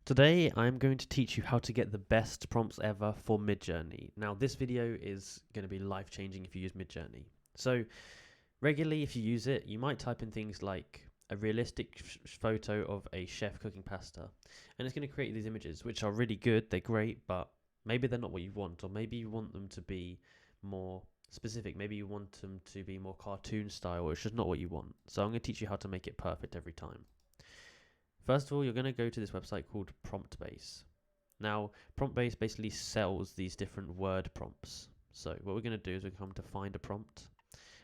Today I'm going to teach you how to get the best prompts ever for Midjourney. Now this video is going to be life changing if you use Midjourney. So regularly if you use it, you might type in things like a realistic photo of a chef cooking pasta, and it's going to create these images which are really good, they're great, but maybe they're not what you want, or maybe you want them to be more specific, maybe you want them to be more cartoon style, or it's just not what you want. So I'm going to teach you how to make it perfect every time. First of all, you're going to go to this website called PromptBase. Now, PromptBase basically sells these different word prompts. So what we're going to do is we come to find a prompt,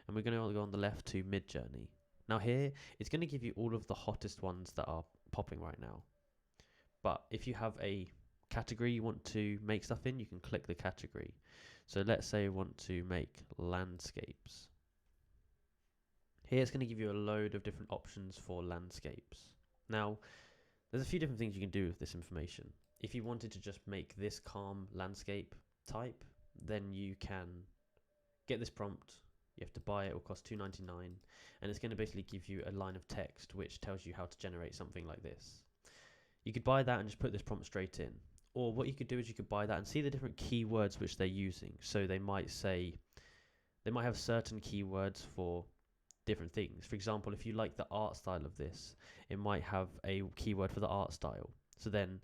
and we're going to go on the left to Midjourney. Now here, it's going to give you all of the hottest ones that are popping right now. But if you have a category you want to make stuff in, you can click the category. So let's say you want to make landscapes. Here it's going to give you a load of different options for landscapes. Now, there's a few different things you can do with this information. If you wanted to just make this calm landscape type, then you can get this prompt. You have to buy it, it will cost $2.99, and it's going to basically give you a line of text which tells you how to generate something like this. You could buy that and just put this prompt straight in. Or what you could do is you could buy that and see the different keywords which they're using. So they might have certain keywords for different things. For example, if you like the art style of this, it might have a keyword for the art style. So then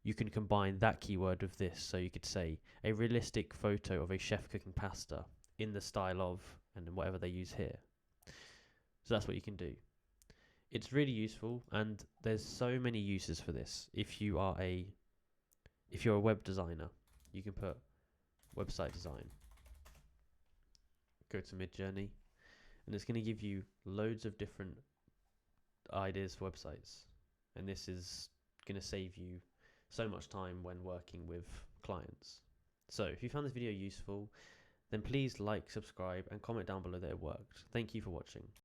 you can combine that keyword with this. So you could say a realistic photo of a chef cooking pasta in the style of, and then whatever they use here. So that's what you can do. It's really useful, and there's so many uses for this. If you're a web designer, you can put website design. Go to Midjourney, and it's going to give you loads of different ideas for websites, and this is going to save you so much time when working with clients. So if you found this video useful, then please like, subscribe, and comment down below that it worked. Thank you for watching.